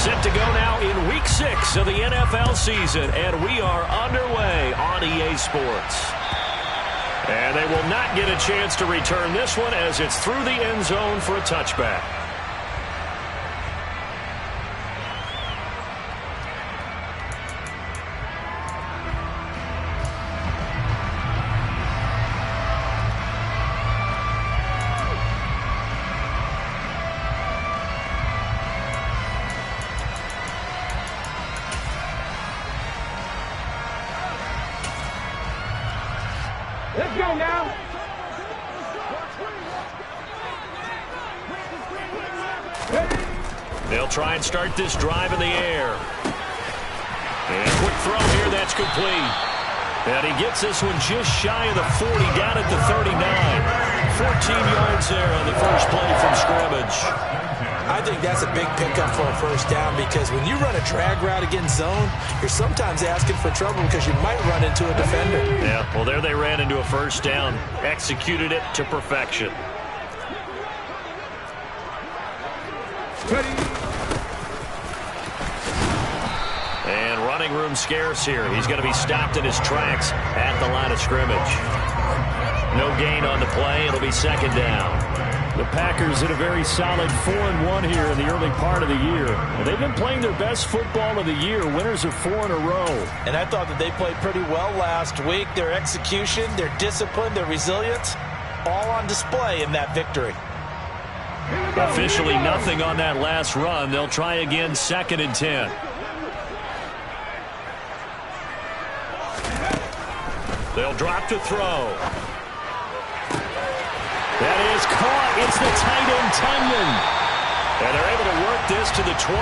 Set to go now in Week 6 of the NFL season, and we are underway on EA Sports. And they will not get a chance to return this one as it's through the end zone for a touchback. Let's go now. They'll try and start this drive in the air. And a quick throw here, that's complete. And he gets this one just shy of the 40, down at the 39. 14 yards there on the first play from scrimmage. I think that's a big pickup for a first down because when you run a drag route against zone, you're sometimes asking for trouble because you might run into a defender. Yeah, well, there they ran into a first down. Executed it to perfection. And running room scarce here. He's going to be stopped in his tracks at the line of scrimmage. No gain on the play. It'll be second down. The Packers hit a very solid 4-1 here in the early part of the year. Well, they've been playing their best football of the year, winners of 4 in a row. And I thought that they played pretty well last week. Their execution, their discipline, their resilience, all on display in that victory. Officially nothing on that last run. They'll try again, 2nd and 10. They'll drop to throw. That is caught. It's the tight end, Tunyon. And they're able to work this to the 25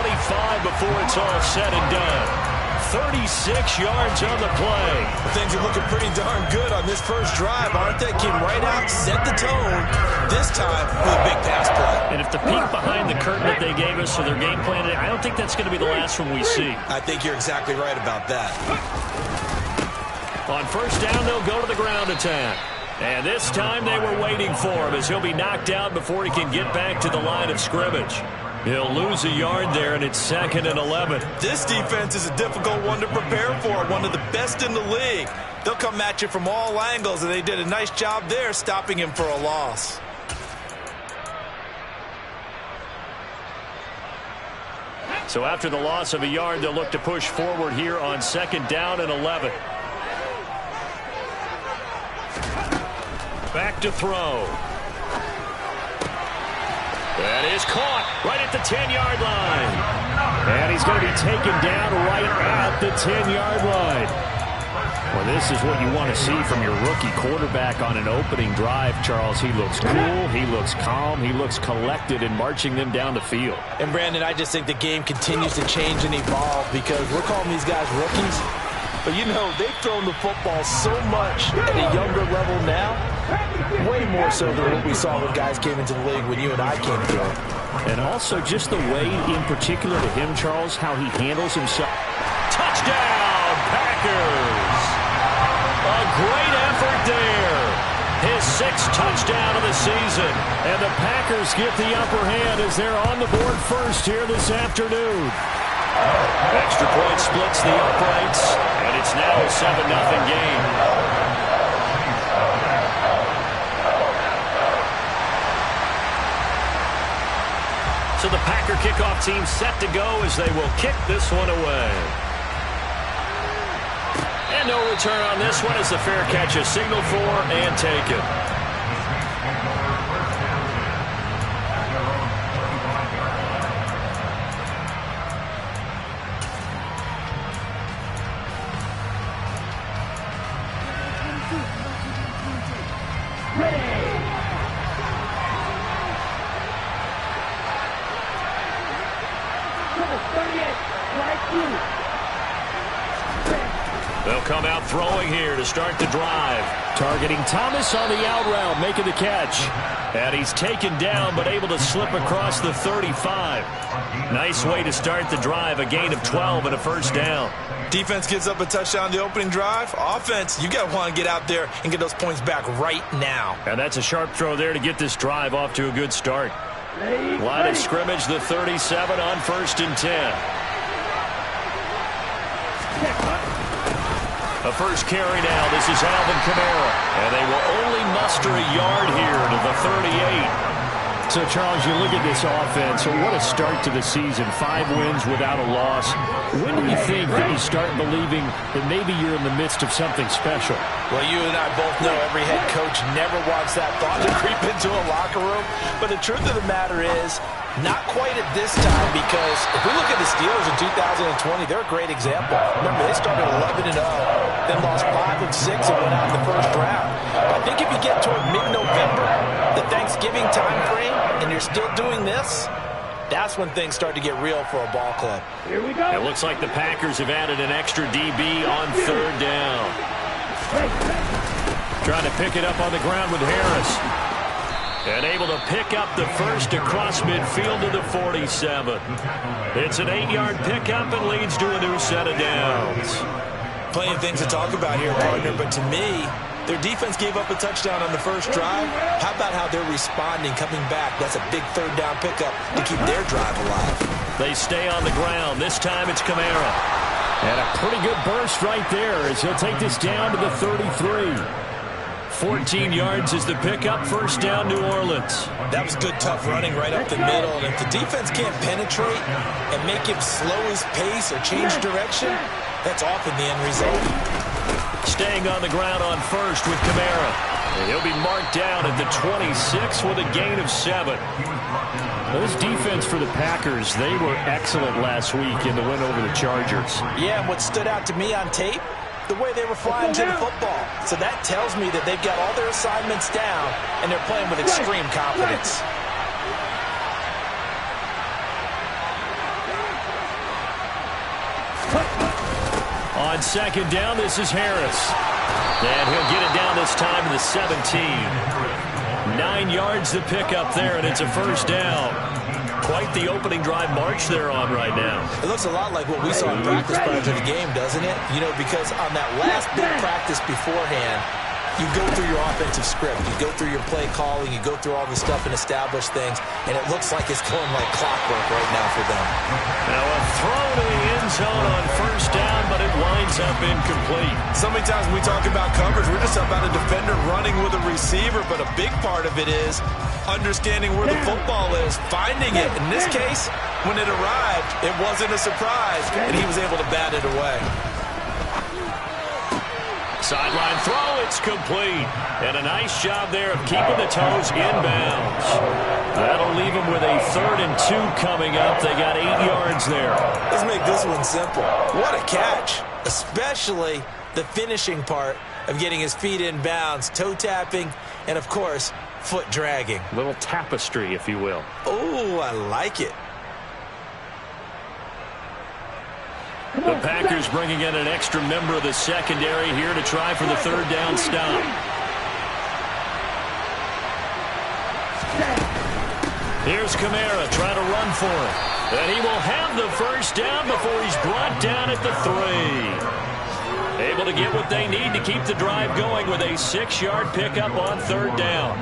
before it's all said and done. 36 yards on the play. Things are looking pretty darn good on this first drive, aren't they? Came right out, set the tone, this time with a big pass play. And if the peek behind the curtain that they gave us for their game plan, I don't think that's going to be the last one we see. I think you're exactly right about that. On first down, they'll go to the ground attack. And this time they were waiting for him as he'll be knocked down before he can get back to the line of scrimmage. He'll lose a yard there, and it's 2nd and 11. This defense is a difficult one to prepare for, one of the best in the league. They'll come at you from all angles, and they did a nice job there stopping him for a loss. So after the loss of a yard, they'll look to push forward here on 2nd down and 11. Back to throw. That is caught right at the 10-yard line. And he's going to be taken down right at the 10-yard line. Well, this is what you want to see from your rookie quarterback on an opening drive, Charles. He looks cool, he looks calm, he looks collected in marching them down the field. And, Brandon, I just think the game continues to change and evolve because we're calling these guys rookies. But, you know, they've thrown the football so much at a younger level now, way more so than what we saw when guys came into the league when you and I came through. And also just the way, in particular to him, Charles, how he handles himself. Touchdown, Packers! A great effort there. His 6th touchdown of the season. And the Packers get the upper hand as they're on the board first here this afternoon. Extra point splits the uprights, and it's now a 7-0 game. So the Packer kickoff team set to go as they will kick this one away. And no return on this one as the fair catch is signaled for and taken. They'll come out throwing here to start the drive. Targeting Thomas on the out route, making the catch. And he's taken down, but able to slip across the 35. Nice way to start the drive, a gain of 12 and a first down. Defense gives up a touchdown the opening drive. Offense, you got to want to get out there and get those points back right now. And that's a sharp throw there to get this drive off to a good start. Line of scrimmage, the 37 on 1st and 10. A first carry now. This is Alvin Kamara. And they will only muster a yard here to the 38. So, Charles, you look at this offense, so what a start to the season. 5 wins without a loss. When do you think that you start believing that maybe you're in the midst of something special? Well, you and I both know every head coach never wants that thought to creep into a locker room. But the truth of the matter is, not quite at this time, because if we look at the Steelers in 2020, they're a great example. Remember, they started 11-0, then lost 5 of 6 and went out in the first round. I think if you get toward mid-November, the Thanksgiving time frame, and you're still doing this, that's when things start to get real for a ball club. Here we go. It looks like the Packers have added an extra DB on 3rd down. Trying to pick it up on the ground with Harris. And able to pick up the first across midfield to the 47. It's an 8-yard pickup and leads to a new set of downs. Plenty of things to talk about here, partner, but to me, their defense gave up a touchdown on the first drive. How about how they're responding, coming back? That's a big 3rd down pickup to keep their drive alive. They stay on the ground. This time it's Kamara. And a pretty good burst right there as he'll take this down to the 33. 14 yards is the pickup. 1st down, New Orleans. That was good, tough running right up the middle. And if the defense can't penetrate and make him slow his pace or change direction, that's often the end result. Staying on the ground on 1st with Kamara. And he'll be marked down at the 26 with a gain of 7. This defense for the Packers, they were excellent last week in the win over the Chargers. Yeah, and what stood out to me on tape, the way they were flying to the football. So that tells me that they've got all their assignments down, and they're playing with extreme confidence. On 2nd down, this is Harris. And he'll get it down this time to the 17. 9 yards to pick up there, and it's a 1st down. Quite the opening drive march they're on right now. It looks a lot like what we saw in practice prior to the game, doesn't it? You know, because on that last big practice beforehand, you go through your offensive script. You go through your play calling. You go through all the stuff and establish things. And it looks like it's going like clockwork right now for them. Now a throw to the end zone on 1st down, but it winds up incomplete. So many times when we talk about coverage, we're just about a defender running with a receiver. But a big part of it is understanding where the football is, finding it. In this case, when it arrived, it wasn't a surprise, and he was able to bat it away. Sideline throw, it's complete. And a nice job there of keeping the toes inbounds. That'll leave them with a 3rd and 2 coming up. They got 8 yards there. Let's make this one simple. What a catch, especially the finishing part of getting his feet in bounds, toe tapping, and, of course, foot dragging. Little tapestry, if you will. Oh, I like it. The Packers bringing in an extra member of the secondary here to try for the 3rd down stop. Here's Kamara trying to run for it. And he will have the 1st down before he's brought down at the 3. Able to get what they need to keep the drive going with a 6-yard pickup on 3rd down.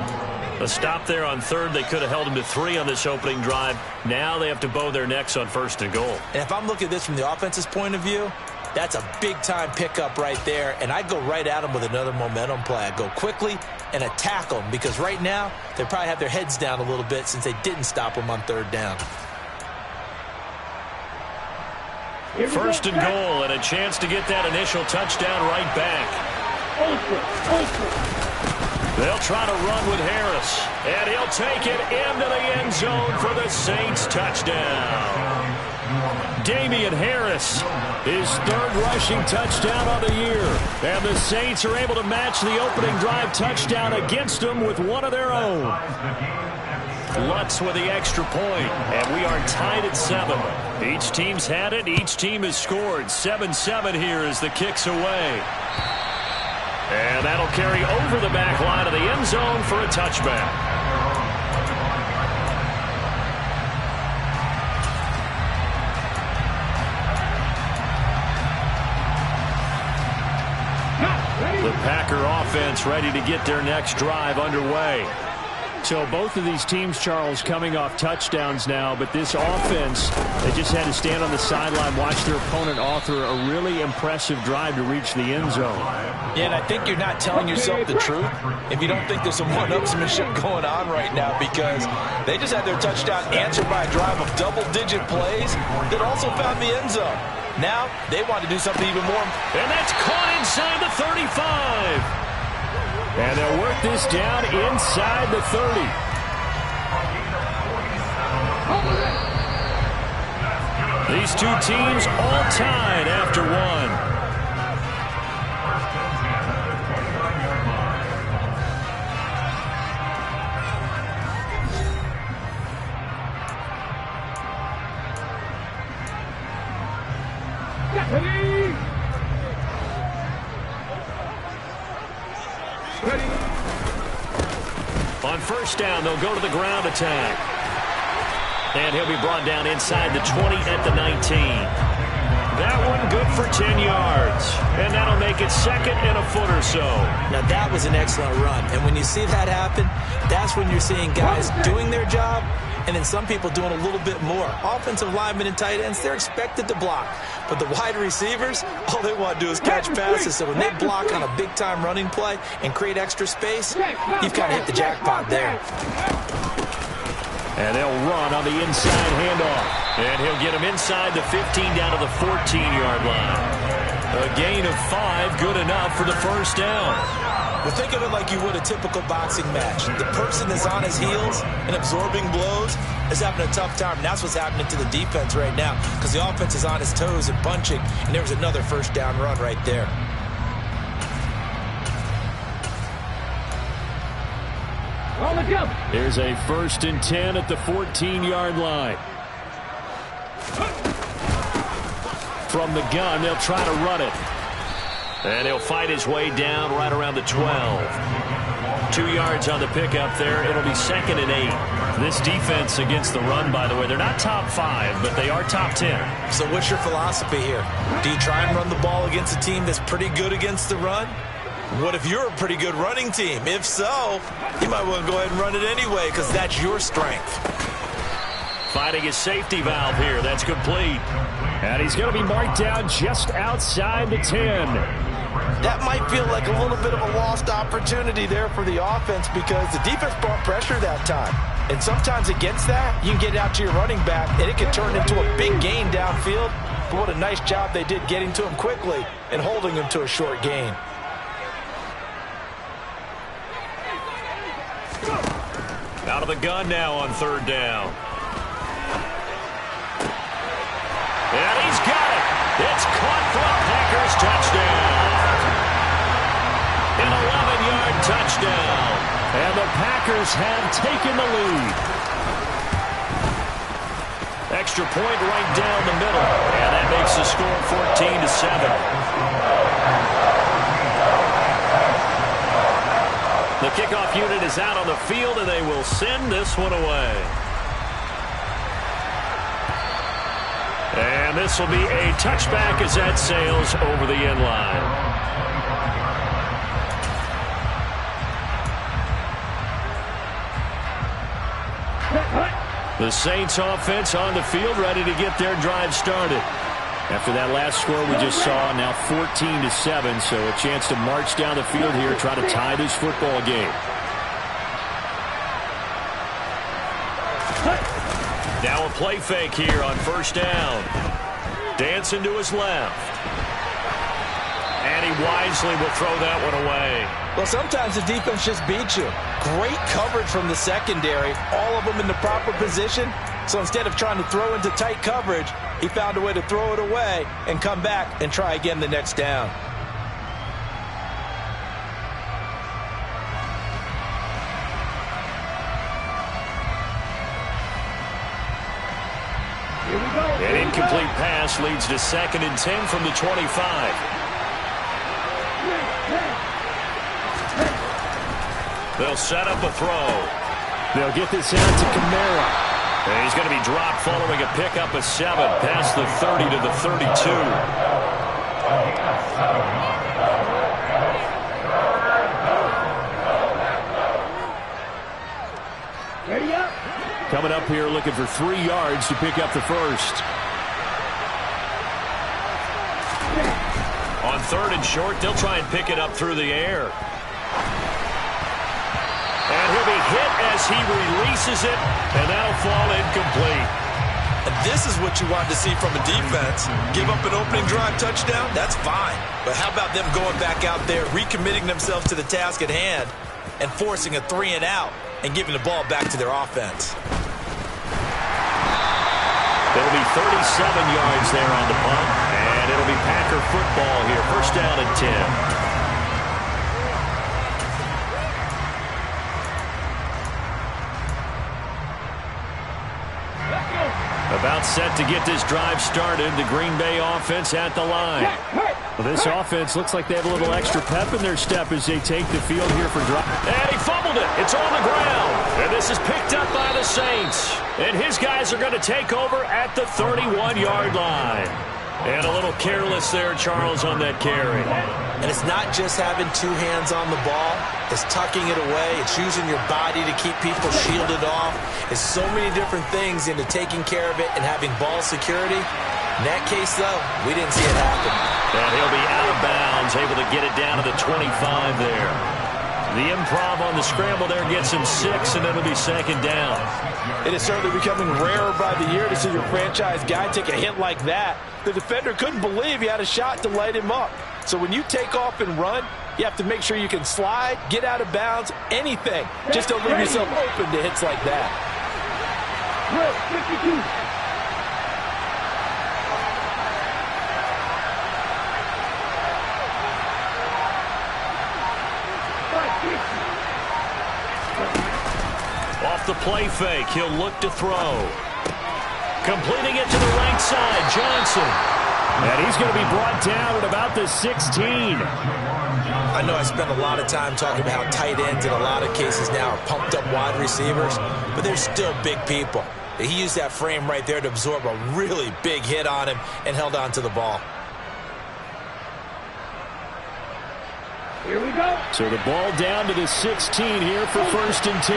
A stop there on 3rd. They could have held him to 3 on this opening drive. Now they have to bow their necks on 1st and goal. And if I'm looking at this from the offense's point of view, that's a big-time pickup right there. And I go right at them with another momentum play. I go quickly and attack them because right now they probably have their heads down a little bit since they didn't stop them on 3rd down. 1st and goal and a chance to get that initial touchdown right back. They'll try to run with Harris, and he'll take it into the end zone for the Saints touchdown. Damian Harris, his 3rd rushing touchdown of the year. And the Saints are able to match the opening drive touchdown against them with one of their own. Lutz with the extra point, and we are tied at 7. Each team's had it. Each team has scored. 7-7 here as the kick's away. And that'll carry over the back line of the end zone for a touchback. The Packer offense ready to get their next drive underway. So both of these teams, Charles, coming off touchdowns now, but this offense, they just had to stand on the sideline, watch their opponent author a really impressive drive to reach the end zone. Yeah, and I think you're not telling yourself the truth if you don't think there's some one-upsmanship going on right now, because they just had their touchdown answered by a drive of double-digit plays that also found the end zone. Now they want to do something even more. And that's caught inside the 35. And they'll work this down inside the 30. These two teams all tied after one. On first down, they'll go to the ground attack. And he'll be brought down inside the 20 at the 19. That one good for 10 yards. And that'll make it second and a foot or so. Now, that was an excellent run. And when you see that happen, that's when you're seeing guys doing their job and then some people doing a little bit more. Offensive linemen and tight ends, they're expected to block. But the wide receivers, all they want to do is catch passes. So when they block on a big-time running play and create extra space, you've kind of hit the jackpot there. And they'll run on the inside handoff. And he'll get him inside the 15 down to the 14-yard line. A gain of 5, good enough for the first down. Well, think of it like you would a typical boxing match. The person that's on his heels and absorbing blows is having a tough time. And that's what's happening to the defense right now, because the offense is on his toes and punching. And there was another first down run right there. Here's a 1st and 10 at the 14-yard line. From the gun, they'll try to run it. And he'll fight his way down right around the 12. 2 yards on the pickup there. It'll be 2nd and 8. This defense against the run, by the way, they're not top 5, but they are top 10. So what's your philosophy here? Do you try and run the ball against a team that's pretty good against the run? What if you're a pretty good running team? If so, you might want to go ahead and run it anyway, because that's your strength. Finding his safety valve here. That's complete. And he's going to be marked down just outside the 10. That might feel like a little bit of a lost opportunity there for the offense, because the defense brought pressure that time. And sometimes against that, you can get out to your running back, and it can turn into a big gain downfield. But what a nice job they did getting to him quickly and holding him to a short gain. Out of the gun now on 3rd down. And he's got it. It's caught for a Packers touchdown. An 11-yard touchdown. And the Packers have taken the lead. Extra point right down the middle. And that makes the score 14-7. The kickoff unit is out on the field, and they will send this one away. And this will be a touchback as that sails over the end line. The Saints offense on the field, ready to get their drive started. After that last score we just saw, now 14-7, so a chance to march down the field here, try to tie this football game. Now a play fake here on 1st down. Dancing to his left. And he wisely will throw that one away. Well, sometimes the defense just beats you. Great coverage from the secondary, all of them in the proper position. So instead of trying to throw into tight coverage, he found a way to throw it away and come back and try again the next down. An incomplete pass leads to 2nd and 10 from the 25. They'll set up a throw. They'll get this out to Kamara. And he's going to be dropped following a pickup of 7 past the 30 to the 32. Coming up here looking for 3 yards to pick up the first. On 3rd and short, they'll try and pick it up through the air. And he'll be hit as he releases it, and that'll fall incomplete. And this is what you want to see from a defense. Give up an opening drive touchdown, that's fine. But how about them going back out there, recommitting themselves to the task at hand, and forcing a 3-and-out, and giving the ball back to their offense. It'll be 37 yards there on the punt, and it'll be Packer football here. First down and 10. About set to get this drive started. The Green Bay offense at the line. Well, this offense looks like they have a little extra pep in their step as they take the field here for drive. And he fumbled it. It's on the ground. And this is picked up by the Saints. And his guys are going to take over at the 31-yard line. And a little careless there, Charles, on that carry. And it's not just having 2 hands on the ball. It's tucking it away. It's using your body to keep people shielded off. It's so many different things into taking care of it and having ball security. In that case, though, we didn't see it happen. And he'll be out of bounds, able to get it down to the 25 there. The improv on the scramble there gets him 6, and it'll be 2nd down. It is certainly becoming rarer by the year to see your franchise guy take a hit like that. The defender couldn't believe he had a shot to light him up. So when you take off and run, you have to make sure you can slide, get out of bounds, anything. Just don't leave yourself open to hits like that. 52. Off the play fake, he'll look to throw. Completing it to the right side, Johnson. And he's going to be brought down at about the 16. I know I spent a lot of time talking about how tight ends in a lot of cases now are pumped up wide receivers, but they're still big people. He used that frame right there to absorb a really big hit on him and held on to the ball. Here we go. So the ball down to the 16 here for 1st and 10.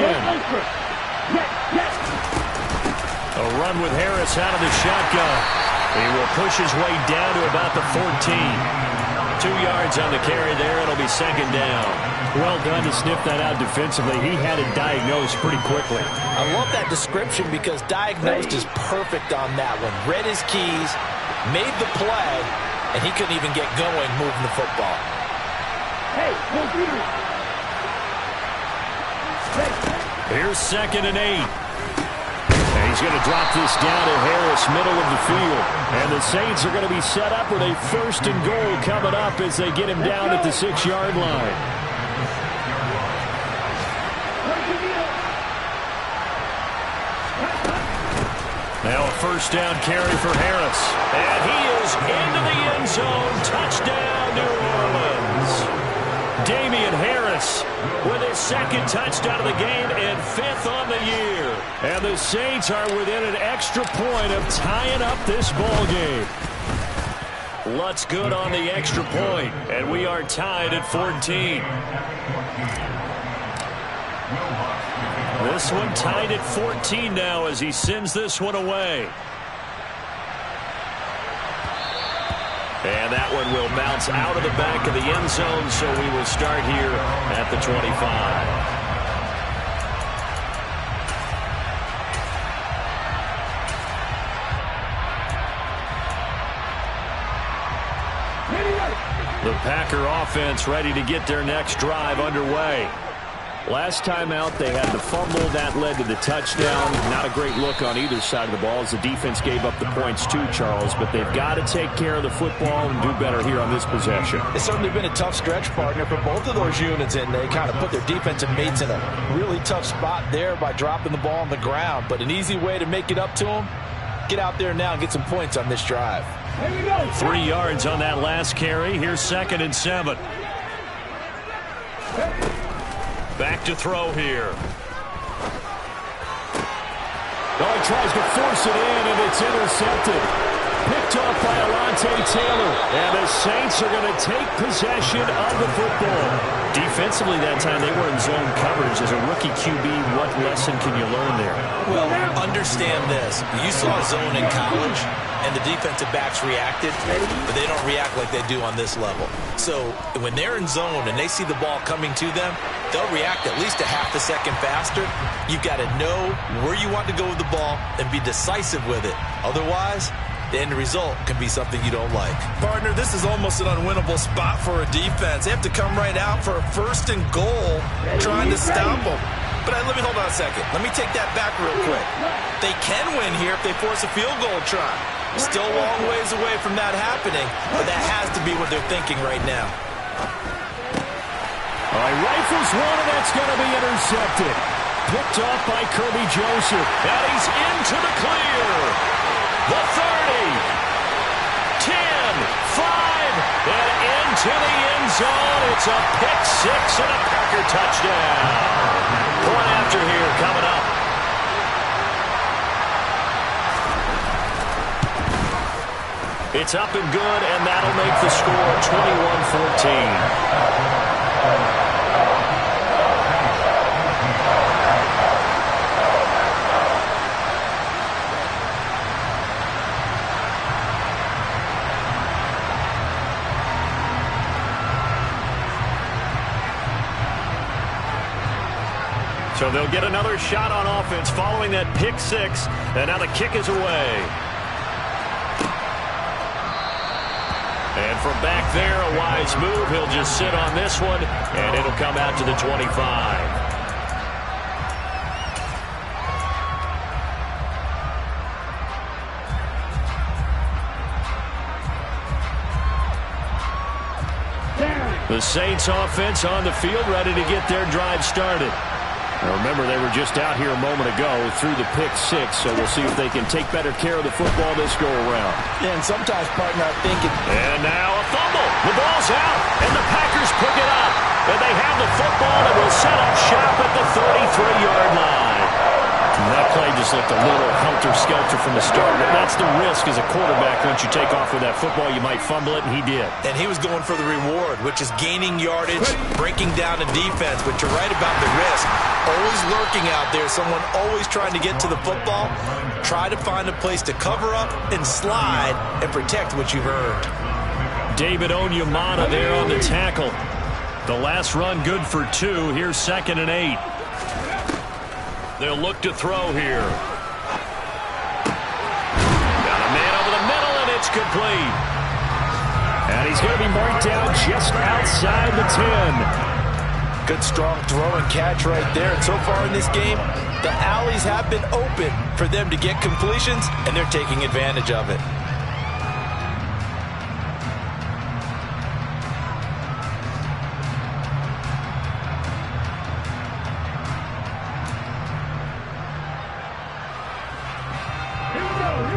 A run with Harris out of the shotgun. He will push his way down to about the 14. 2 yards on the carry there. It'll be 2nd down. Well done to sniff that out defensively. He had it diagnosed pretty quickly. I love that description because diagnosed is perfect on that one. Read his keys, made the play, and he couldn't even get going moving the football. Hey, here's 2nd and 8. And he's going to drop this down to Harris, middle of the field. And the Saints are going to be set up with a 1st and goal coming up as they get him down at the 6-yard line. Now a 1st down carry for Harris. And he is into the end zone. Touchdown, New Orleans. Damian Harris with his 2nd touchdown of the game and 5th on the year. And the Saints are within an extra point of tying up this ball game. Lutz good on the extra point, and we are tied at 14. This one tied at 14 now as he sends this one away. And that one will bounce out of the back of the end zone, so we will start here at the 25. The Packer offense ready to get their next drive underway. Last time out, they had the fumble. That led to the touchdown. Not a great look on either side of the ball as the defense gave up the points too, Charles. But they've got to take care of the football and do better here on this possession. It's certainly been a tough stretch, partner, for both of those units, and they kind of put their defensive mates in a really tough spot there by dropping the ball on the ground. But an easy way to make it up to them, get out there now and get some points on this drive. 3 yards on that last carry. Here's 2nd and 7. Back to throw here. Oh, he tries to force it in, and it's intercepted. Picked off by Alontae Levante Taylor. And the Saints are going to take possession of the football. Defensively that time, they were in zone coverage. As a rookie QB, what lesson can you learn there? Well, understand this. You saw zone in college, and the defensive backs reacted, but they don't react like they do on this level. So when they're in zone and they see the ball coming to them, they'll react at least a half a second faster. You've got to know where you want to go with the ball and be decisive with it. Otherwise, the end result can be something you don't like. Partner, this is almost an unwinnable spot for a defense. They have to come right out for a 1st and goal, trying to stop them. But let me hold on a second. Let me take that back real quick. They can win here if they force a field goal try. Still a long ways away from that happening, but that has to be what they're thinking right now. All right, rifles one, and that's going to be intercepted. Picked off by Kirby Joseph. And he's into the clear. The 30, 10, 5, and into the end zone. It's a pick six and a Packer touchdown. Point after here coming up. It's up and good, and that'll make the score 21-14. So they'll get another shot on offense following that pick six, and now the kick is away. And from back there, a wise move. He'll just sit on this one, and it'll come out to the 25. The Saints offense on the field, ready to get their drive started. Now remember, they were just out here a moment ago through the pick six, so we'll see if they can take better care of the football this go-around. Yeah, and sometimes, partner, I think it... And now a fumble. The ball's out, and the Packers pick it up. And they have the football and will set up shop at the 33-yard line. And that play just looked a little helter-skelter from the start. But that's the risk as a quarterback. Once you take off with that football, you might fumble it, and he did. And he was going for the reward, which is gaining yardage, breaking down a defense. But you're right about the risk. Always lurking out there, someone always trying to get to the football. Try to find a place to cover up and slide and protect what you've earned. David Onyemata there on the tackle. The last run good for 2. Here's 2nd and 8. They'll look to throw here. Got a man over the middle, and it's complete. And he's going to be marked down just outside the 10. Good, strong throw and catch right there. And so far in this game, the alleys have been open for them to get completions, and they're taking advantage of it.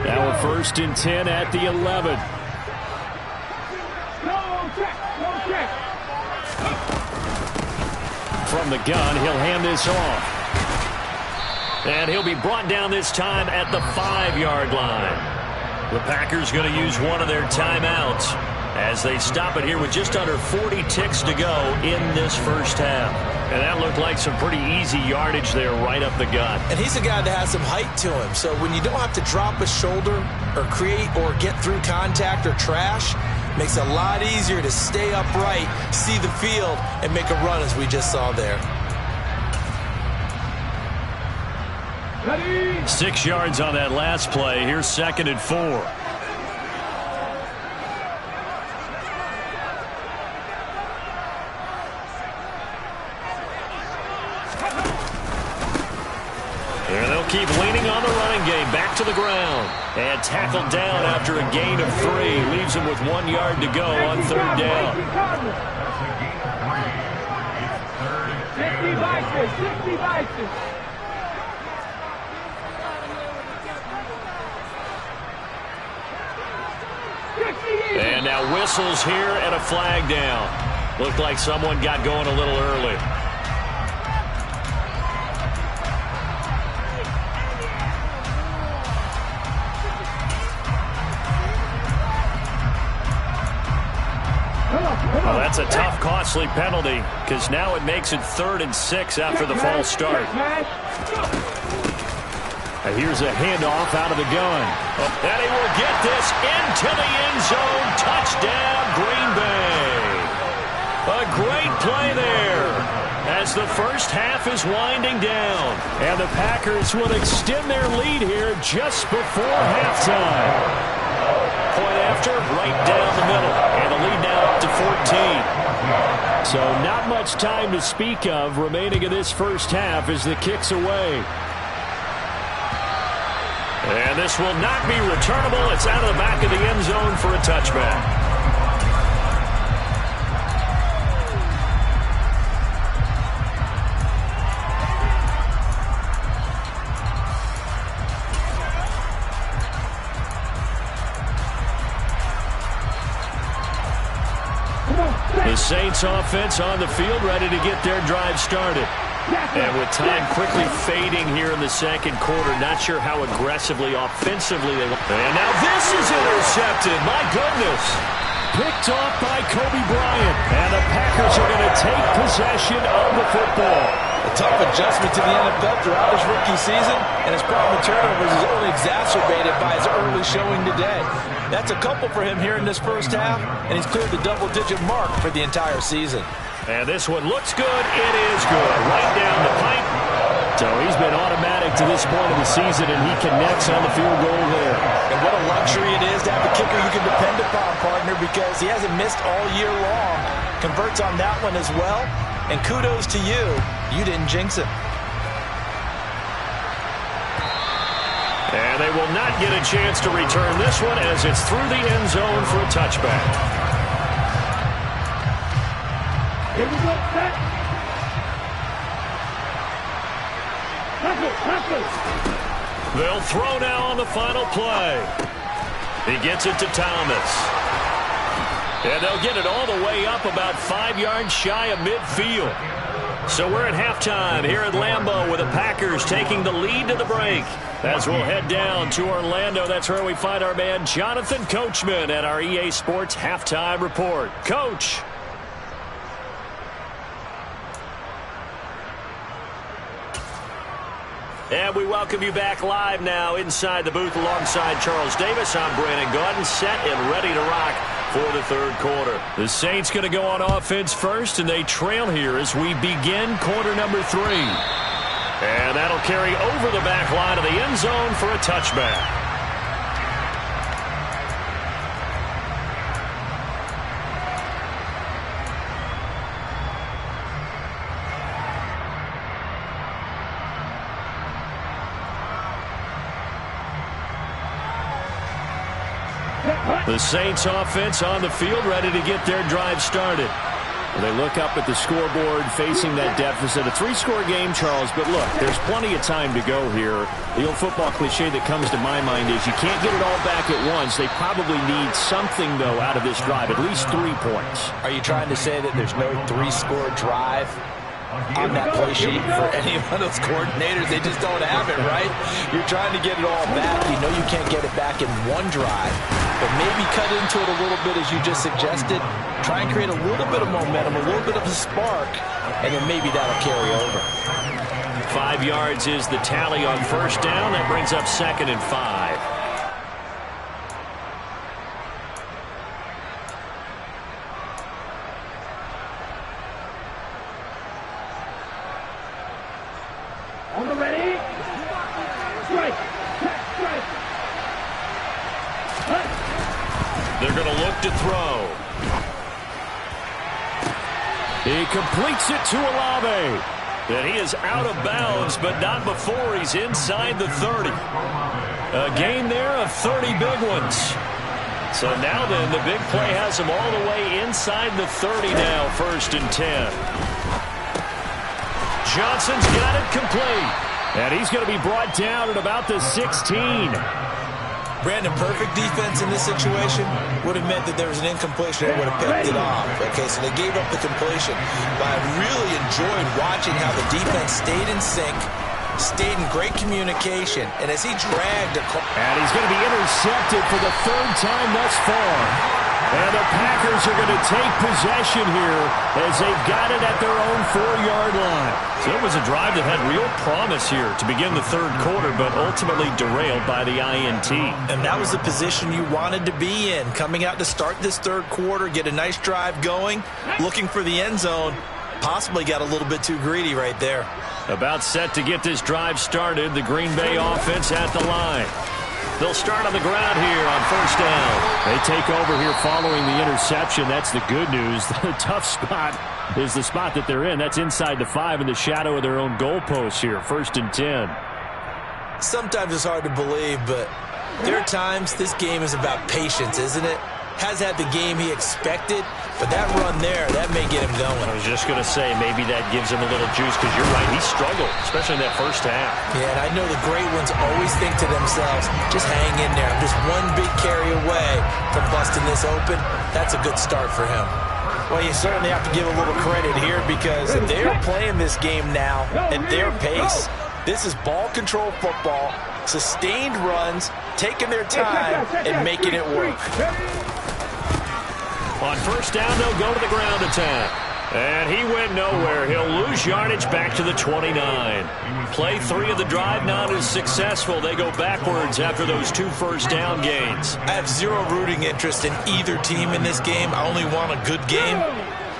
Now a 1st and 10 at the 11. From the gun, he'll hand this off. And he'll be brought down this time at the 5-yard line. The Packers going to use one of their timeouts as they stop it here with just under 40 ticks to go in this first half. And that looked like some pretty easy yardage there right up the gut. And he's a guy that has some height to him. So when you don't have to drop a shoulder or create or get through contact or trash, makes it a lot easier to stay upright, see the field, and make a run as we just saw there. 6 yards on that last play. Here's 2nd and 4. And they'll keep leaning on the running game. Back to the ground. And tackled down after a gain of 3. Leaves him with 1 yard to go on 3rd down. 60 Vikings. And now whistles here and a flag down. Looked like someone got going a little early. Well, that's a tough, costly penalty because now it makes it 3rd and 6 after the false start. Here's a handoff out of the gun. And he will get this into the end zone. Touchdown, Green Bay. A great play there as the first half is winding down. And the Packers will extend their lead here just before halftime. Point after, right down the middle. And the lead now up to 14. So not much time to speak of remaining in this first half as the kick's away. And this will not be returnable. It's out of the back of the end zone for a touchback. The Saints offense on the field, ready to get their drive started. And with time quickly fading here in the second quarter, not sure how aggressively, offensively they will. And now this is intercepted. My goodness. Picked off by Kobe Bryant. And the Packers are going to take possession of the football. A tough adjustment to the NFL throughout his rookie season, and his problem with turnovers is only exacerbated by his early showing today. That's a couple for him here in this first half, and he's cleared the double-digit mark for the entire season. And this one looks good. It is good. Right down the pipe. So he's been automatic to this point of the season, and he connects on the field goal there. And what a luxury it is to have a kicker you can depend upon, partner, because he hasn't missed all year long. Converts on that one as well. And kudos to you. You didn't jinx it. And they will not get a chance to return this one as it's through the end zone for a touchback. Here we go, set. Tackle. They'll throw now on the final play. He gets it to Thomas. And they'll get it all the way up about 5 yards shy of midfield. So we're at halftime here at Lambeau with the Packers taking the lead to the break. As we'll head down to Orlando, that's where we find our man Jonathan Coachman at our EA Sports Halftime Report. Coach. And we welcome you back live now inside the booth alongside Charles Davis. I'm Brandon Gaudin, set and ready to rock for the third quarter. The Saints going to go on offense first, and they trail here as we begin quarter number 3. And that'll carry over the back line of the end zone for a touchback. The Saints offense on the field ready to get their drive started. They look up at the scoreboard facing that deficit. A 3-score game, Charles, but look, there's plenty of time to go here. The old football cliche that comes to my mind is you can't get it all back at once. They probably need something, though, out of this drive, at least 3 points. Are you trying to say that there's no 3-score drive on that play sheet for any one of those coordinators? They just don't have it, right? You're trying to get it all back. You know you can't get it back in one drive, but maybe cut into it a little bit as you just suggested. Try and create a little bit of momentum, a little bit of a spark, and then maybe that'll carry over. 5 yards is the tally on first down. That brings up 2nd and 5. On the ready. Strike. Strike. They're going to look to throw. He completes it to Olave. And he is out of bounds, but not before he's inside the 30. A gain there of 30 big ones. So now then, the big play has him all the way inside the 30 now, 1st and 10. Johnson's got it complete. And he's going to be brought down at about the 16. Brandon, perfect defense in this situation would have meant that there was an incompletion. They would have picked it off. Okay, so they gave up the completion. But I really enjoyed watching how the defense stayed in sync, stayed in great communication, and as he dragged across. And he's going to be intercepted for the 3rd time thus far. And the Packers are going to take possession here as they've got it at their own 4-yard line. So it was a drive that had real promise here to begin the third quarter, but ultimately derailed by the INT. And that was the position you wanted to be in, coming out to start this third quarter, get a nice drive going, looking for the end zone. Possibly got a little bit too greedy right there. About set to get this drive started, the Green Bay offense at the line. They'll start on the ground here on first down. They take over here following the interception. That's the good news. The tough spot is the spot that they're in. That's inside the 5 in the shadow of their own goalpost here. 1st and 10. Sometimes it's hard to believe, but there are times this game is about patience, isn't it? Has had the game he expected, but that run there, that may get him going. I was just going to say, maybe that gives him a little juice, because you're right, he struggled, especially in that first half. Yeah, and I know the great ones always think to themselves, just hang in there. I'm just one big carry away from busting this open. That's a good start for him. Well, you certainly have to give a little credit here, because they're playing this game now at their pace. This is ball control football, sustained runs, taking their time, and making it work. On first down, they'll go to the ground attack. And he went nowhere. He'll lose yardage back to the 29. Play 3 of the drive not as successful. They go backwards after those 2 first down gains. I have zero rooting interest in either team in this game. I only want a good game.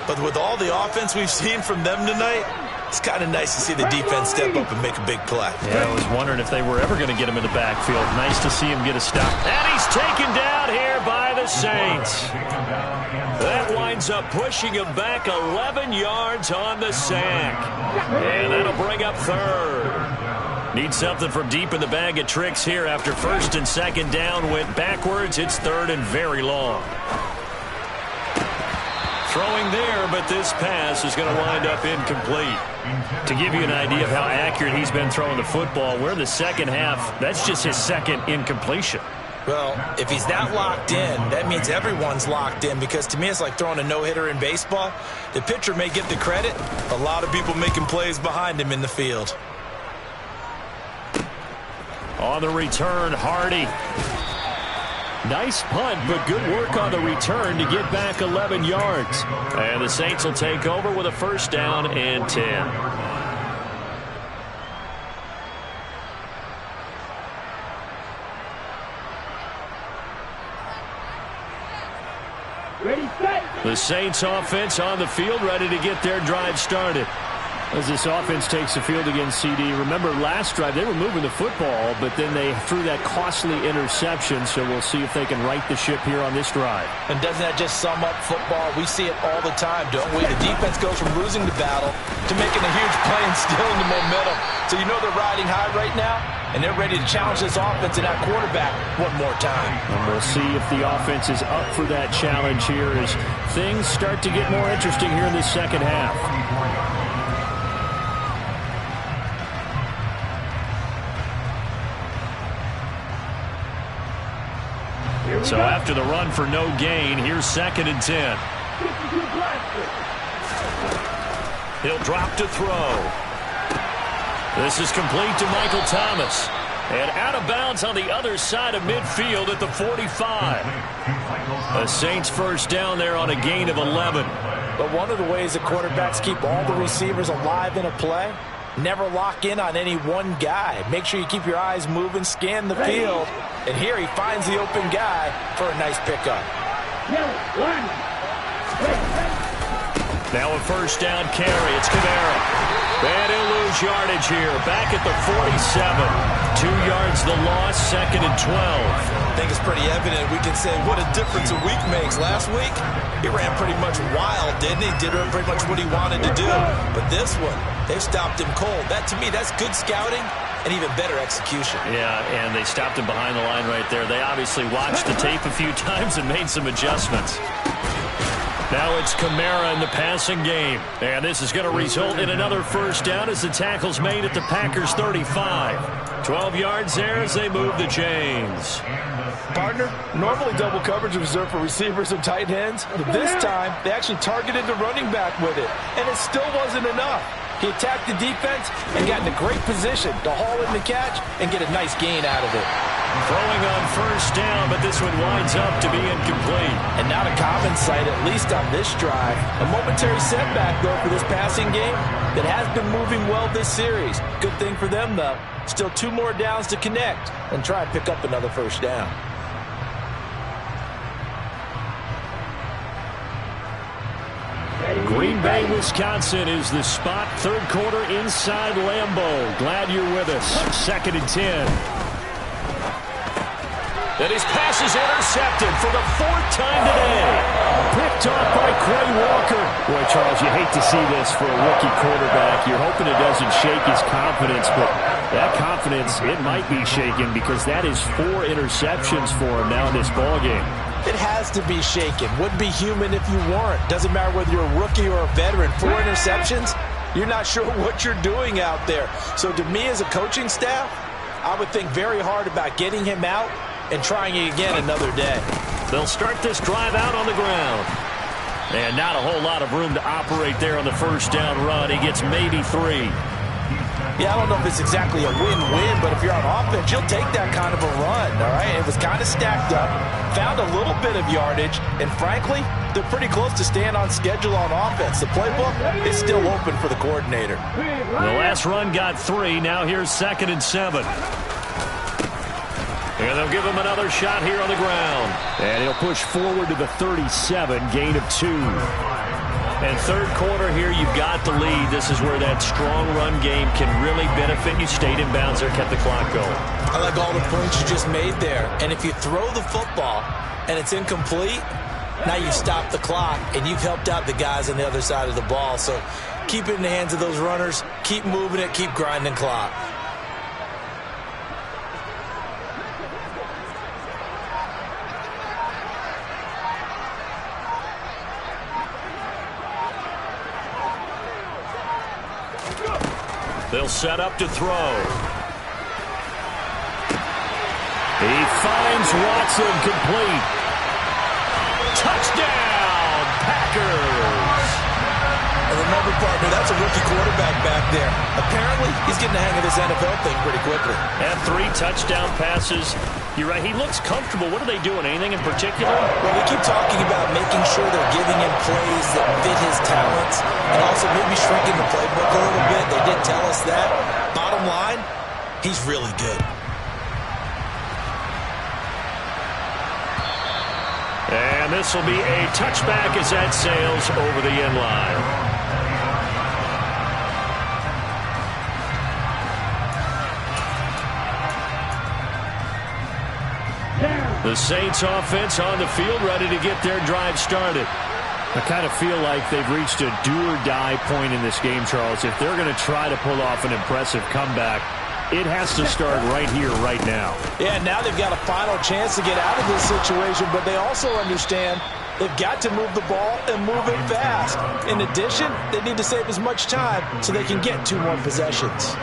But with all the offense we've seen from them tonight, it's kind of nice to see the defense step up and make a big play. Yeah, I was wondering if they were ever going to get him in the backfield. Nice to see him get a stop. And he's taken down here by the Saints. That winds up pushing him back 11 yards on the sack. And that'll bring up 3rd. Need something from deep in the bag of tricks here after 1st and 2nd down went backwards. It's 3rd and very long. Throwing there, but this pass is going to wind up incomplete. To give you an idea of how accurate he's been throwing the football, we're in the second half. That's just his 2nd incompletion. Well, if he's not locked in, that means everyone's locked in, because to me it's like throwing a no-hitter in baseball. The pitcher may get the credit. A lot of people making plays behind him in the field. On the return, Hardy. Nice punt, but good work on the return to get back 11 yards. And the Saints will take over with a first down and 10. Ready, set. The Saints offense on the field, ready to get their drive started. As this offense takes the field against CD. Remember, last drive, they were moving the football, but then they threw that costly interception, so we'll see if they can right the ship here on this drive. And doesn't that just sum up football? We see it all the time, don't we? The defense goes from losing the battle to making a huge play and stealing the momentum. So you know they're riding high right now, and they're ready to challenge this offense and that quarterback one more time. And we'll see if the offense is up for that challenge here as things start to get more interesting here in the second half. So after the run for no gain, here's 2nd and 10. He'll drop to throw. This is complete to Michael Thomas. And out of bounds on the other side of midfield at the 45. The Saints first down there on a gain of 11. But one of the ways that quarterbacks keep all the receivers alive in a play, never lock in on any one guy. Make sure you keep your eyes moving, scan the field. And here he finds the open guy for a nice pickup. Now a first down carry. It's Kamara. And he'll lose yardage here. Back at the 47. 2 yards the loss, 2nd and 12. I think it's pretty evident. We can say what a difference a week makes. Last week, he ran pretty much wild, didn't he? Did pretty much what he wanted to do. But this one, they've stopped him cold. That, to me, that's good scouting and even better execution. Yeah, and they stopped him behind the line right there. They obviously watched the tape a few times and made some adjustments. Now it's Kamara in the passing game. And this is going to result in another first down as the tackle's made at the Packers' 35. 12 yards there as they move the chains. Partner, normally double coverage is reserved for receivers and tight ends, but this time they actually targeted the running back with it, and it still wasn't enough. He attacked the defense and got in a great position to haul in the catch and get a nice gain out of it. Throwing on first down, but this one winds up to be incomplete. And not a common sight, at least on this drive. A momentary setback, though, for this passing game that has been moving well this series. Good thing for them, though. Still 2 more downs to connect and try and pick up another first down. Green Bay, Wisconsin is the spot. Third quarter inside Lambeau. Glad you're with us. 2nd and 10. And his pass is intercepted for the 4th time today. Picked off by Quay Walker. Boy, Charles, you hate to see this for a rookie quarterback. You're hoping it doesn't shake his confidence, but that confidence, it might be shaken because that is 4 interceptions for him now in this ballgame. It has to be shaken. Wouldn't be human if you weren't. Doesn't matter whether you're a rookie or a veteran. 4 interceptions, you're not sure what you're doing out there. So to me as a coaching staff, I would think very hard about getting him out and trying it again another day. They'll start this drive out on the ground. And not a whole lot of room to operate there on the first down run. He gets maybe 3. Yeah, I don't know if it's exactly a win-win, but if you're on offense, you'll take that kind of a run, all right? It was kind of stacked up, found a little bit of yardage, and frankly, they're pretty close to staying on schedule on offense. The playbook is still open for the coordinator. The last run got 3. Now here's 2nd and 7. And they'll give him another shot here on the ground. And he'll push forward to the 37, gain of 2. And third quarter here, you've got the lead. This is where that strong run game can really benefit you. Stayed in bounds there, kept the clock going. I like all the points you just made there. And if you throw the football and it's incomplete, now you stop the clock and you've helped out the guys on the other side of the ball. So keep it in the hands of those runners. Keep moving it. Keep grinding clock. They'll set up to throw. He finds Watson complete. Touchdown, Packers. And remember, partner, that's a rookie quarterback back there. Apparently, he's getting the hang of this NFL thing pretty quickly. And 3 touchdown passes. You're right, he looks comfortable. What are they doing? Anything in particular? Well, we keep talking about making sure they're giving him plays that fit his talents and also maybe shrinking the playbook a little bit. They did tell us that. Bottom line, he's really good. And this will be a touchback as that sails over the end line. The Saints offense on the field, ready to get their drive started. I kind of feel like they've reached a do-or-die point in this game, Charles. If they're going to try to pull off an impressive comeback, it has to start right here, right now. Yeah, now they've got a final chance to get out of this situation, but they also understand they've got to move the ball and move it fast. In addition, they need to save as much time so they can get 2 more possessions.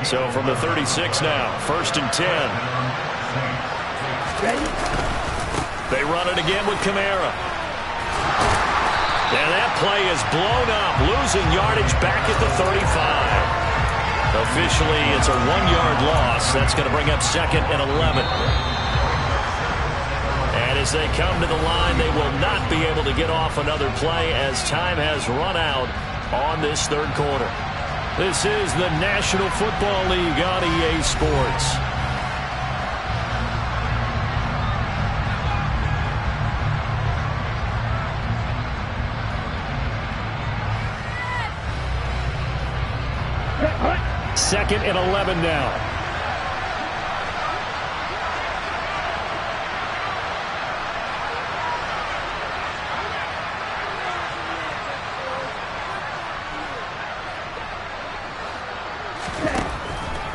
So from the 36 now, 1st and 10. They run it again with Kamara. And that play is blown up, losing yardage back at the 35. Officially, it's a 1-yard loss. That's going to bring up 2nd and 11. And as they come to the line, they will not be able to get off another play as time has run out on this third quarter. This is the National Football League on EA Sports. Second and 11 now.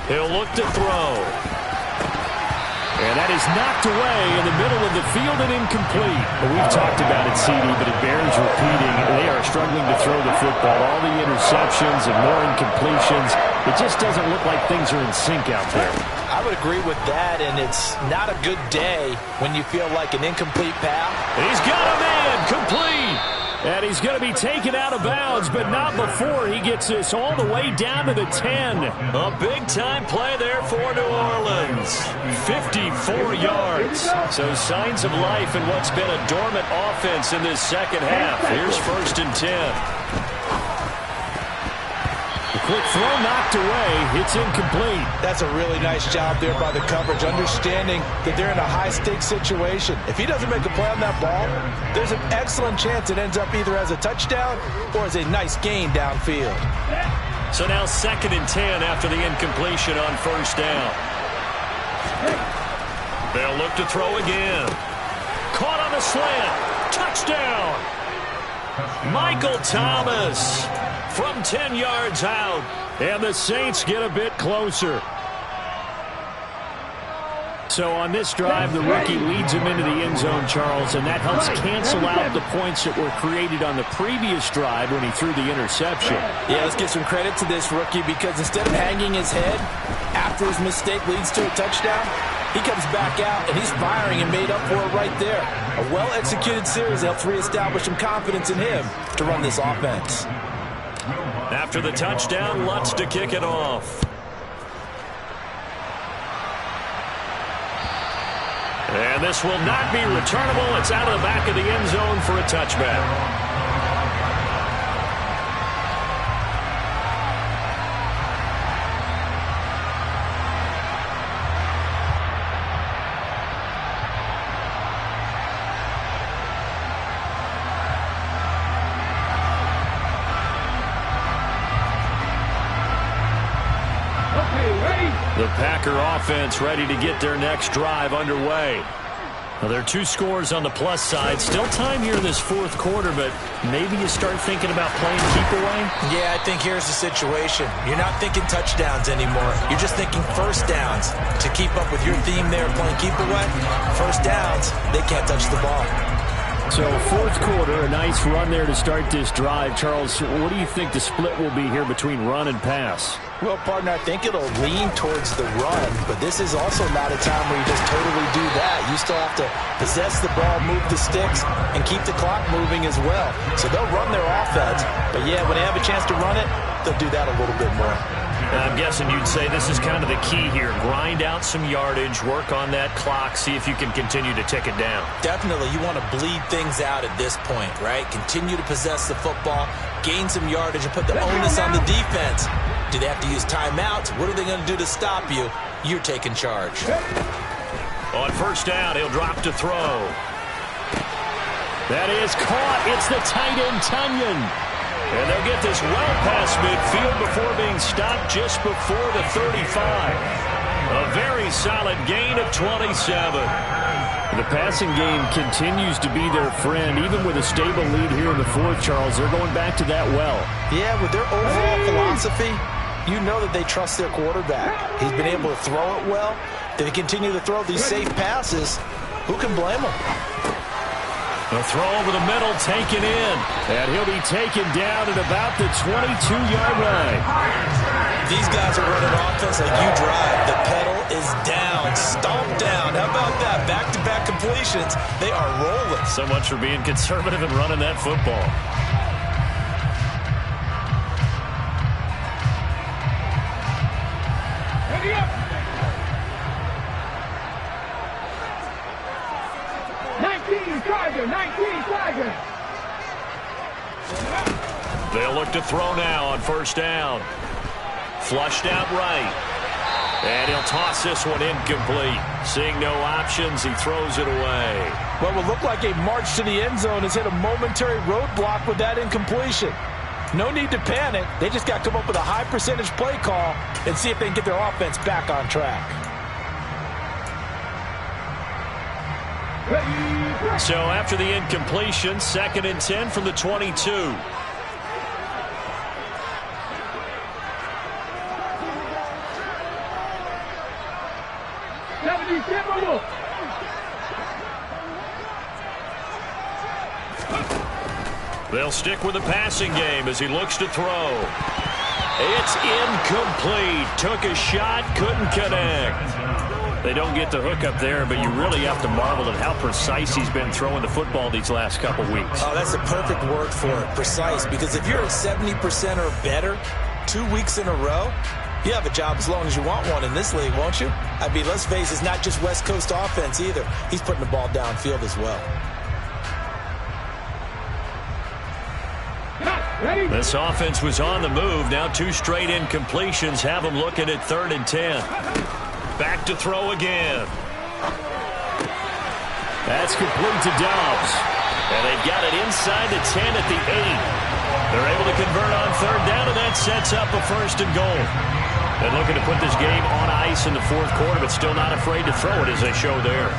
He'll look to throw. And that is knocked away in the middle of the field and incomplete. Well, we've talked about it, CD, but it bears repeating. They are struggling to throw the football. All the interceptions and more incompletions. It just doesn't look like things are in sync out there. I would agree with that, and it's not a good day when you feel like an incomplete pass. He's got a man complete. And he's going to be taken out of bounds, but not before he gets this all the way down to the 10. A big-time play there for New Orleans. 54 yards. So signs of life in what's been a dormant offense in this second half. Here's 1st and 10. Quick throw knocked away. It's incomplete. That's a really nice job there by the coverage, understanding that they're in a high-stakes situation. If he doesn't make a play on that ball, there's an excellent chance it ends up either as a touchdown or as a nice gain downfield. So now 2nd and 10 after the incompletion on 1st down. They'll look to throw again. Caught on the slant. Touchdown. Michael Thomas from 10 yards out. And the Saints get a bit closer. So on this drive, the rookie leads him into the end zone, Charles, and that helps cancel out the points that were created on the previous drive when he threw the interception. Yeah, let's give some credit to this rookie, because instead of hanging his head after his mistake leads to a touchdown, he comes back out and he's firing and made up for it right there. A well-executed series helps reestablish some confidence in him to run this offense. After the touchdown, Lutz to kick it off. And this will not be returnable. It's out of the back of the end zone for a touchback. The Packer offense ready to get their next drive underway. Now, there are 2 scores on the plus side. Still time here in this 4th quarter, but maybe you start thinking about playing keep away? Yeah, I think here's the situation. You're not thinking touchdowns anymore. You're just thinking 1st downs. To keep up with your theme there, playing keep away, 1st downs, they can't touch the ball. So 4th quarter, a nice run there to start this drive. Charles, what do you think the split will be here between run and pass? Well, partner, I think it'll lean towards the run, but this is also not a time where you just totally do that. You still have to possess the ball, move the sticks, and keep the clock moving as well. So they'll run their offense, but yeah, when they have a chance to run it, they'll do that a little bit more. I'm guessing you'd say this is kind of the key here. Grind out some yardage, work on that clock, see if you can continue to tick it down. Definitely, you want to bleed things out at this point, right? Continue to possess the football, gain some yardage, and put the onus on the defense. Do they have to use timeouts? What are they going to do to stop you? You're taking charge. On 1st down, he'll drop to throw. That is caught. It's the tight end, Tunyon. And they'll get this well past midfield before being stopped just before the 35. A very solid gain of 27. The passing game continues to be their friend. Even with a stable lead here in the 4th, Charles, they're going back to that well. Yeah, with their overall philosophy, you know that they trust their quarterback. He's been able to throw it well. They continue to throw these safe passes. Who can blame them? The throw over the middle, taken in. And he'll be taken down at about the 22-yard line. These guys are running offense like you drive. The pedal is down, stomped down. How about that? Back-to-back completions. They are rolling. So much for being conservative and running that football. Ready up. 19 Tiger. They'll look to throw now on 1st down. Flushed out right. And he'll toss this one incomplete. Seeing no options, he throws it away. What will look like a march to the end zone has hit a momentary roadblock with that incompletion. No need to panic. They just got to come up with a high percentage play call and see if they can get their offense back on track. So after the incompletion, 2nd and 10 from the 22. They'll stick with the passing game as he looks to throw. It's incomplete. Took a shot, couldn't connect. They don't get the hook up there, but you really have to marvel at how precise he's been throwing the football these last couple weeks. Oh, that's the perfect word for it, precise, because if you're at 70% or better 2 weeks in a row, you have a job as long as you want one in this league, won't you? I mean, let's face it, it's not just West Coast offense either. He's putting the ball downfield as well. This offense was on the move. Now 2 straight incompletions have them looking at 3rd and 10. Back to throw again. That's complete to Dobbs. And they've got it inside the 10 at the 8. They're able to convert on 3rd down, and that sets up a 1st and goal. They're looking to put this game on ice in the 4th quarter, but still not afraid to throw it as they show there.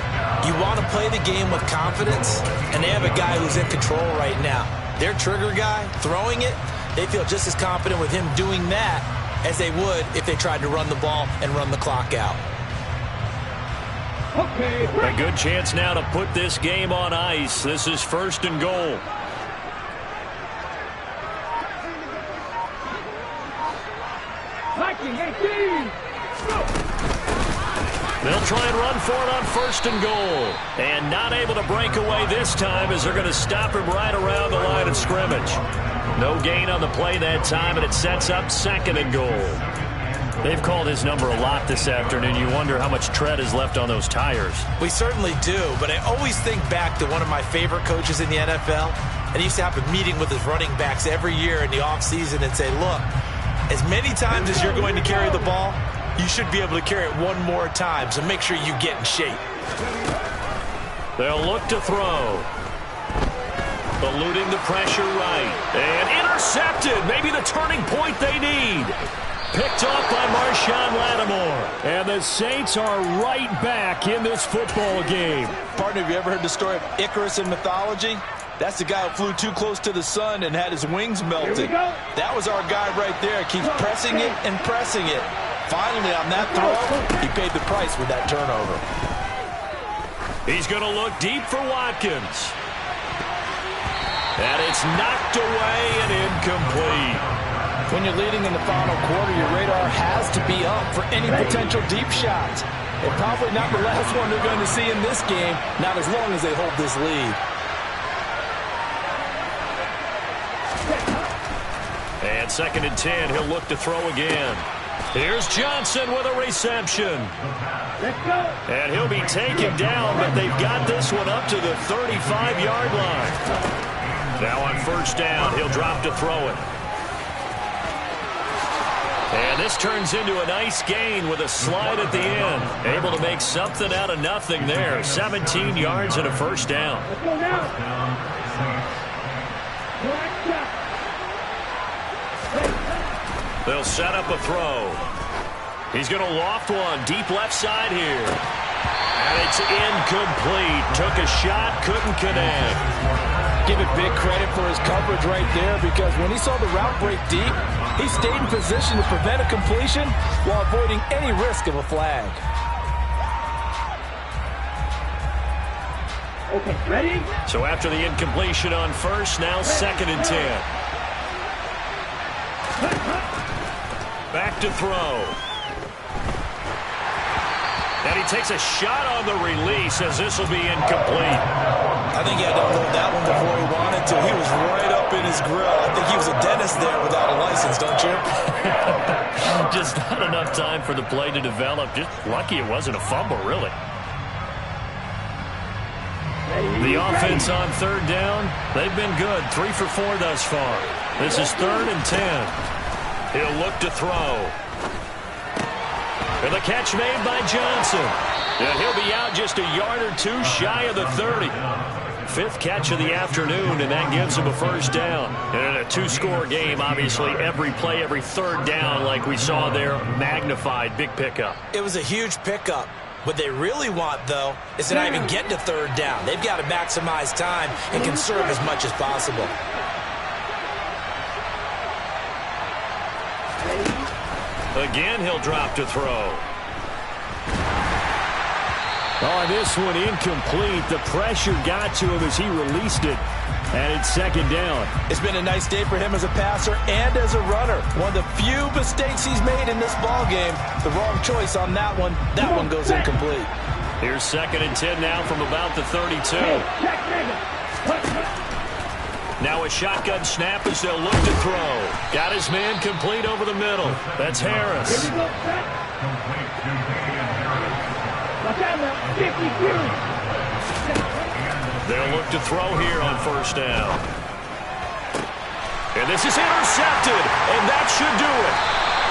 You want to play the game with confidence, and they have a guy who's in control right now. Their trigger guy, throwing it, they feel just as confident with him doing that as they would if they tried to run the ball and run the clock out. A good chance now to put this game on ice. This is 1st and goal. They'll try and run for it on 1st and goal. And not able to break away this time as they're going to stop him right around the line of scrimmage. No gain on the play that time, and it sets up 2nd and goal. They've called his number a lot this afternoon. You wonder how much tread is left on those tires. We certainly do, but I always think back to one of my favorite coaches in the NFL, and he used to have a meeting with his running backs every year in the offseason and say, look, as many times as you're going to carry the ball, you should be able to carry it one more time, so make sure you get in shape. They'll look to throw. Eluding the pressure right. And intercepted. Maybe the turning point they need. Picked off by Marshawn Lattimore. And the Saints are right back in this football game. Partner, have you ever heard the story of Icarus in mythology? That's the guy who flew too close to the sun and had his wings melted. That was our guy right there. Keeps pressing it and pressing it. Finally, on that throw, he paid the price with that turnover. He's going to look deep for Watkins. And it's knocked away and incomplete. When you're leading in the final quarter, your radar has to be up for any potential deep shots. And probably not the last one they're going to see in this game, not as long as they hold this lead. And 2nd and 10, he'll look to throw again. Here's Johnson with a reception. And he'll be taken down, but they've got this one up to the 35-yard line. Now on 1st down, he'll drop to throw it. And this turns into a nice gain with a slide at the end. Able to make something out of nothing there. 17 yards and a 1st down. They'll set up a throw. He's going to loft one deep left side here. And it's incomplete. Took a shot, couldn't connect. Give it big credit for his coverage right there, because when he saw the route break deep, he stayed in position to prevent a completion while avoiding any risk of a flag. Okay, ready? So after the incompletion on 1st, now 2nd and 10. Back to throw. And he takes a shot on the release as this will be incomplete. I think he had to upload that one before he wanted to. He was right up in his grill. I think he was a dentist there without a license, don't you? Just not enough time for the play to develop. Just lucky it wasn't a fumble, really. The offense on 3rd down, they've been good. 3 for 4 thus far. This is 3rd and 10. He'll look to throw. And the catch made by Johnson. And he'll be out just a yard or 2 shy of the 30. 5th catch of the afternoon, and that gives him a 1st down. And in a 2-score game, obviously, every play, every 3rd down, like we saw there, magnified. Big pickup. It was a huge pickup. What they really want, though, is to not even get to 3rd down. They've got to maximize time and conserve as much as possible. Again, he'll drop to throw. Oh, this one incomplete. The pressure got to him as he released it. And it's second down. It's been a nice day for him as a passer and as a runner. One of the few mistakes he's made in this ball game. The wrong choice on that one. That one goes incomplete. Here's second and 10 now from about the 32. Now a shotgun snap as they'll look to throw. Got his man complete over the middle. That's Harris. They'll look to throw here on first down. And this is intercepted, and that should do it.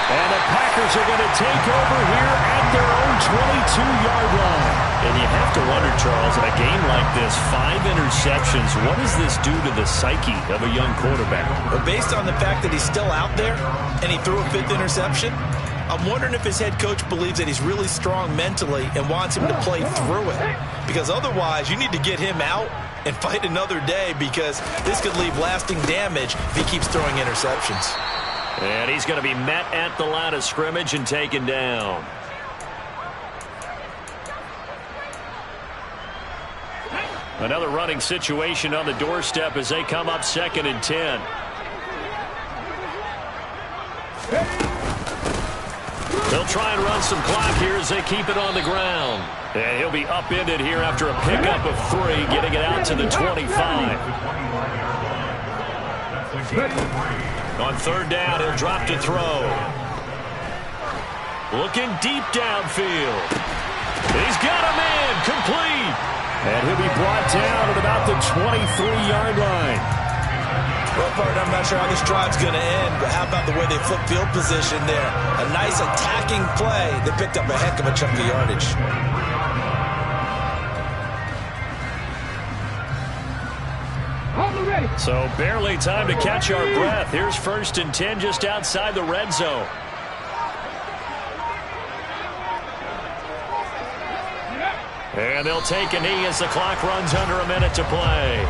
And the Packers are going to take over here at their own 22-yard line. And you have to wonder, Charles, in a game like this, 5 interceptions, what does this do to the psyche of a young quarterback? Well, based on the fact that he's still out there and he threw a 5th interception, I'm wondering if his head coach believes that he's really strong mentally and wants him to play through it. Because otherwise, you need to get him out and fight another day, because this could leave lasting damage if he keeps throwing interceptions. And he's going to be met at the line of scrimmage and taken down. Another running situation on the doorstep as they come up second and 10. They'll try and run some clock here as they keep it on the ground. And he'll be upended here after a pickup of 3, getting it out to the 25. On third down, he'll drop to throw. Looking deep downfield. He's got a man complete. And he'll be brought down at about the 23-yard line. Well, partner, I'm not sure how this drive's going to end, but how about the way they flip field position there? A nice attacking play. They picked up a heck of a chunk of yardage. So barely time to catch our breath. Here's first and 10 just outside the red zone. And they'll take a knee as the clock runs under a minute to play.